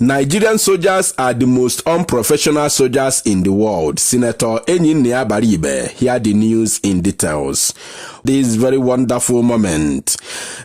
Nigerian soldiers are the most unprofessional soldiers in the world. Senator Enyinnaya Baribe, hear the news in details. This very wonderful moment.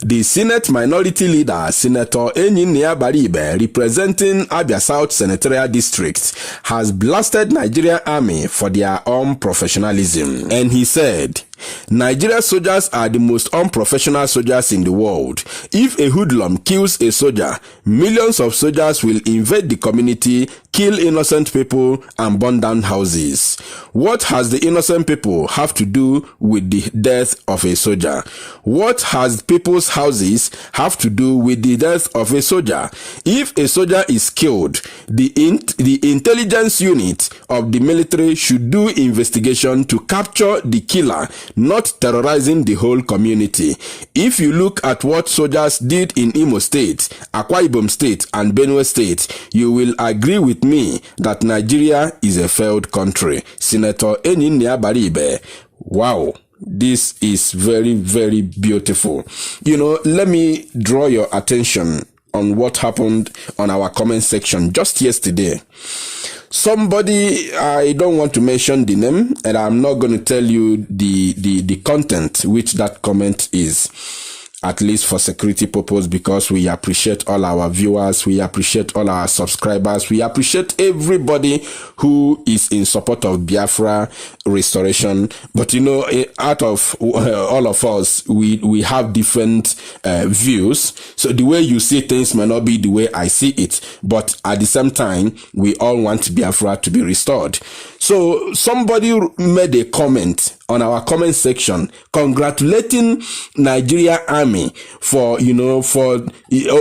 The Senate Minority Leader, Senator Enyinnaya Baribe, representing Abia South Senatorial District, has blasted Nigerian Army for their unprofessionalism. And he said, Nigeria soldiers are the most unprofessional soldiers in the world. If a hoodlum kills a soldier, millions of soldiers will invade the community, kill innocent people, and burn down houses. What has the innocent people have to do with the death of a soldier? What has people's houses have to do with the death of a soldier? If a soldier is killed, the intelligence unit of the military should do investigation to capture the killer, not terrorizing the whole community. If you look at what soldiers did in Imo State, Akwa Ibom State, and Benue State, you will agree with me that Nigeria is a failed country. Senator Enyinnaya Baribe. Wow. This is very, very beautiful. You know, let me draw your attention on what happened on our comment section just yesterday. Somebody, I don't want to mention the name, and I'm not going to tell you the content which that comment is, at least for security purpose, because we appreciate all our viewers, we appreciate all our subscribers, we appreciate everybody who is in support of Biafra restoration. But you know, out of all of us, we have different views. So the way you see things may not be the way I see it, but at the same time, we all want Biafra to be restored. So somebody made a comment on our comment section congratulating Nigeria Army for,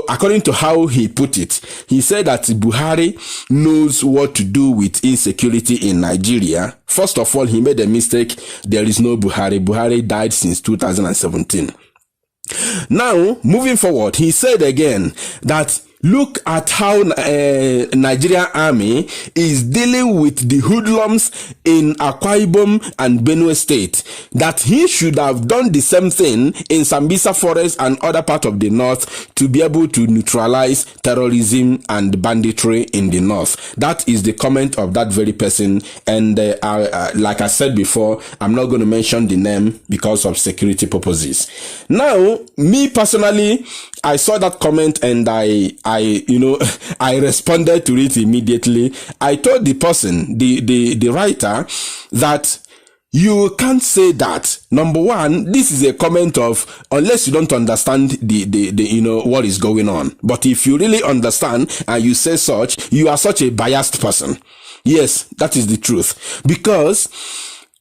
according to how he put it, he said that Buhari knows what to do with insecurity in Nigeria. First of all, he made a mistake. There is no Buhari. Buhari died since 2017. Now, moving forward, he said again that look at how Nigeria Army is dealing with the hoodlums in Akwa Ibom and Benue State. That he should have done the same thing in Sambisa Forest and other parts of the north to be able to neutralize terrorism and banditry in the north. That is the comment of that very person. And like I said before, I'm not going to mention the name because of security purposes. Now, me personally, I saw that comment and I responded to it immediately. I told the person, the writer, that you can't say that. Number one, this is a comment of, unless you don't understand what is going on. But if you really understand and you say such, you are such a biased person. Yes, that is the truth. Because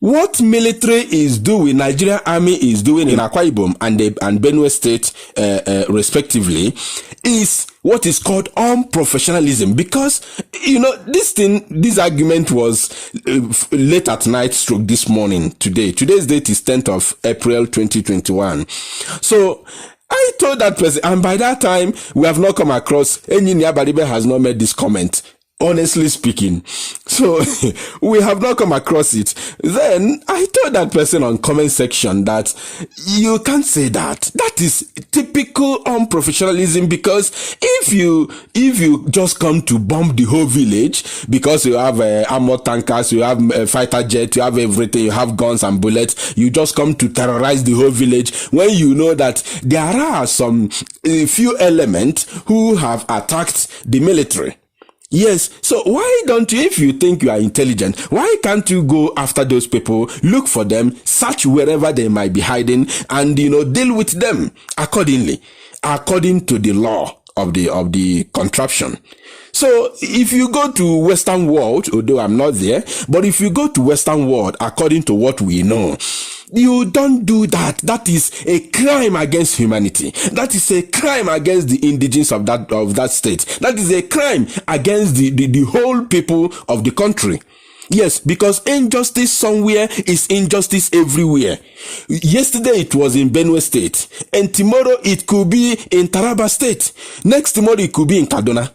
what military is doing, Nigeria Army is doing in Akwa Ibom and Benue State, respectively, is what is called unprofessionalism. Because, this argument was late at night stroke this morning, today. Today's date is 10th of April, 2021. So, I told that person, and by that time, we have not come across, Enyinnaya Baribe has not made this comment. Honestly speaking. So, we have not come across it. Then, I told that person on comment section that you can't say that. That is typical unprofessionalism, because if you just come to bomb the whole village, because you have armored tankers, you have fighter jet, you have everything, you have guns and bullets, you just come to terrorize the whole village, when you know that there are some few elements who have attacked the military. Yes, so why don't you, if you think you are intelligent, why can't you go after those people, look for them, search wherever they might be hiding, and, deal with them accordingly, according to the law of the contraption. So, if you go to Western world, although I'm not there, but if you go to Western world, according to what we know, you don't do that. That is a crime against humanity. That is a crime against the indigenes of that state. That is a crime against the whole people of the country. Yes, because injustice somewhere is injustice everywhere. Yesterday it was in Benue State, and tomorrow it could be in Taraba State. Next tomorrow it could be in Kaduna.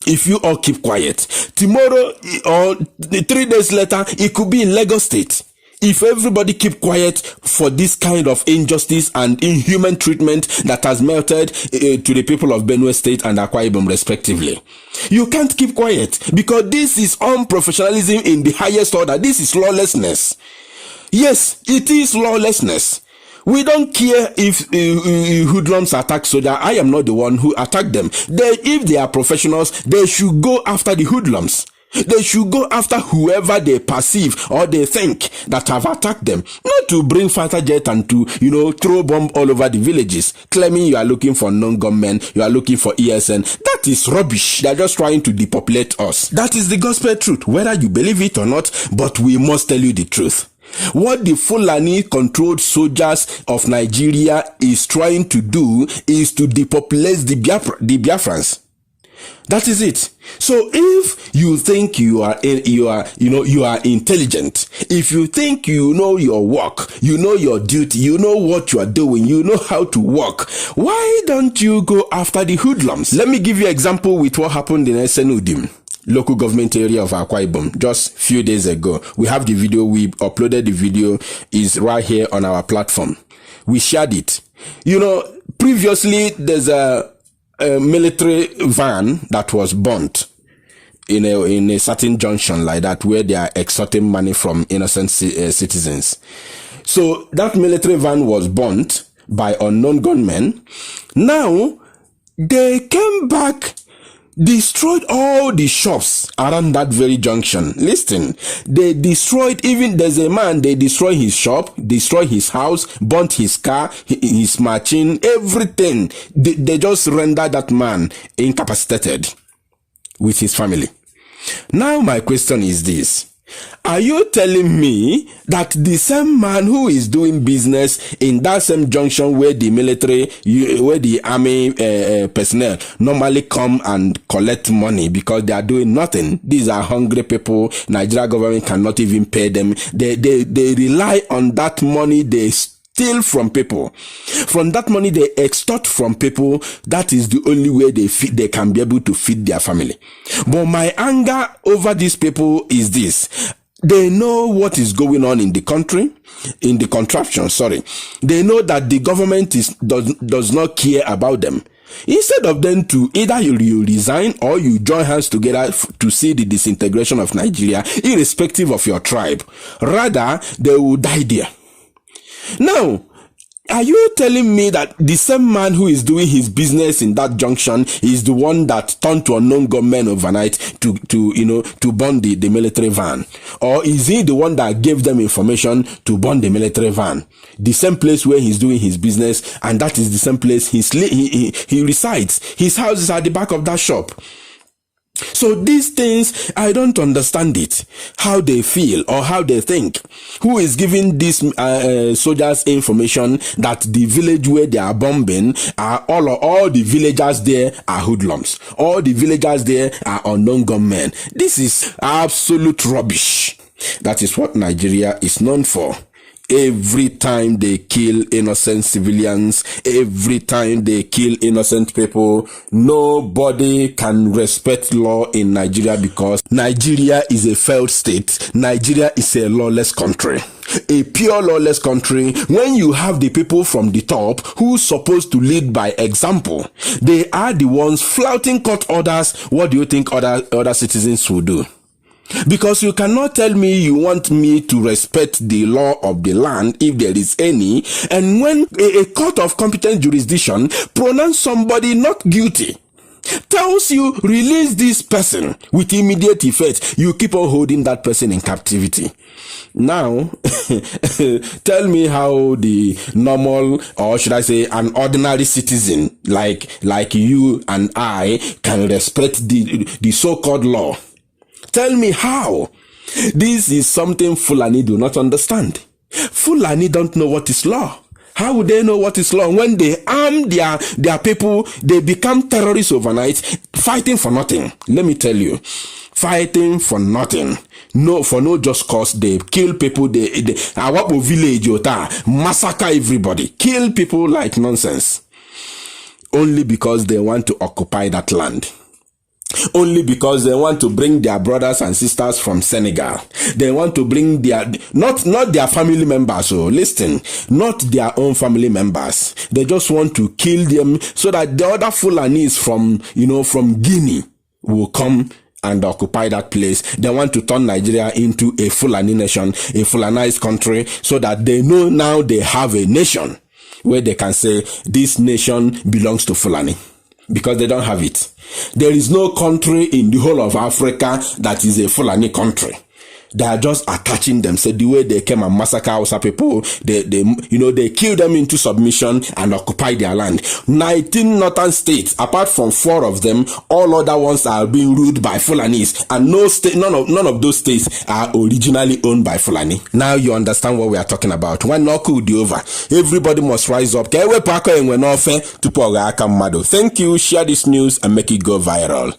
If you all keep quiet. Tomorrow or 3 days later, it could be in Lagos State. if everybody keep quiet for this kind of injustice and inhuman treatment that has melted to the people of Benue State and Akwa Ibom respectively. You can't keep quiet because this is unprofessionalism in the highest order. This is lawlessness. Yes, it is lawlessness. We don't care if hoodlums attack soldiers. I am not the one who attacked them. If they are professionals, they should go after the hoodlums. They should go after whoever they perceive or they think that have attacked them. Not to bring fighter jet and to, throw bomb all over the villages, claiming you are looking for non-government, you are looking for ESN. That is rubbish. They are just trying to depopulate us. That is the gospel truth, whether you believe it or not, but we must tell you the truth. What the Fulani-controlled soldiers of Nigeria is trying to do is to depopulate the Biafrans. That is it. So if you think you are intelligent, if you think you know your work, you know your duty, you know what you are doing, you know how to work, why don't you go after the hoodlums? Let me give you an example with what happened in Esenudim, local government area of Akwa Ibom, just few days ago. We have the video, we uploaded the video, is right here on our platform. We shared it. Previously there's a military van that was burnt in a certain junction like that, where they are extorting money from innocent citizens. So that military van was burnt by unknown gunmen. Now they came back, destroyed all the shops around that very junction. Listen, they destroyed, even there's a man, they destroyed his shop, destroyed his house, burnt his car, his machine, everything. They just rendered that man incapacitated with his family. Now my question is this. Are you telling me that the same man who is doing business in that same junction where the military, where the army personnel normally come and collect money because they are doing nothing? These are hungry people. Nigeria government cannot even pay them. They rely on that money they steal from people. From that money they extort from people. That is the only way they can be able to feed their family. But my anger over these people is this. They know what is going on in the country, in the contraption, They know that the government does not care about them. Instead of them to either you resign or you join hands together to see the disintegration of Nigeria, irrespective of your tribe, rather they will die there. Now, are you telling me that the same man who is doing his business in that junction is the one that turned to unknown gunmen overnight to burn the military van? Or is he the one that gave them information to burn the military van? The same place where he's doing his business, and that is the same place he resides. His house is at the back of that shop. So these things, I don't understand it, how they feel or how they think. Who is giving these soldiers information that the village where they are bombing are all the villagers there are hoodlums. All the villagers there are unknown gunmen. This is absolute rubbish. That is what Nigeria is known for. Every time they kill innocent civilians, every time they kill innocent people, nobody can respect law in Nigeria because Nigeria is a failed state. Nigeria is a lawless country. A pure lawless country. When you have the people from the top who's supposed to lead by example, they are the ones flouting court orders. What do you think other citizens will do? Because you cannot tell me you want me to respect the law of the land, if there is any, and when a court of competent jurisdiction pronounce somebody not guilty, tells you release this person with immediate effect, you keep on holding that person in captivity. Now, tell me how the normal, or should I say an ordinary citizen like you and I can respect the so-called law. Tell me how. This is something Fulani do not understand. Fulani don't know what is law. How would they know what is law when they arm their people? They become terrorists overnight, fighting for nothing. Let me tell you, fighting for nothing. No, for no just cause. They kill people. They Awapo village massacre everybody, kill people like nonsense, only because they want to occupy that land. only because they want to bring their brothers and sisters from Senegal. They want to bring their, not their family members, so listen, not their own family members. They just want to kill them so that the other Fulanis from Guinea will come and occupy that place. They want to turn Nigeria into a Fulani nation, a Fulanized country, so that they know now they have a nation where they can say this nation belongs to Fulani. Because they don't have it. There is no country in the whole of Africa that is a Fulani country. They are just attaching themselves the way they came and massacre Hausa people. They kill them into submission and occupy their land. 19 northern states, apart from 4 of them, all other ones are being ruled by Fulanis, and none of those states are originally owned by Fulani. Now you understand what we are talking about. When Noku will be over, everybody must rise up. Thank you. Share this news and make it go viral.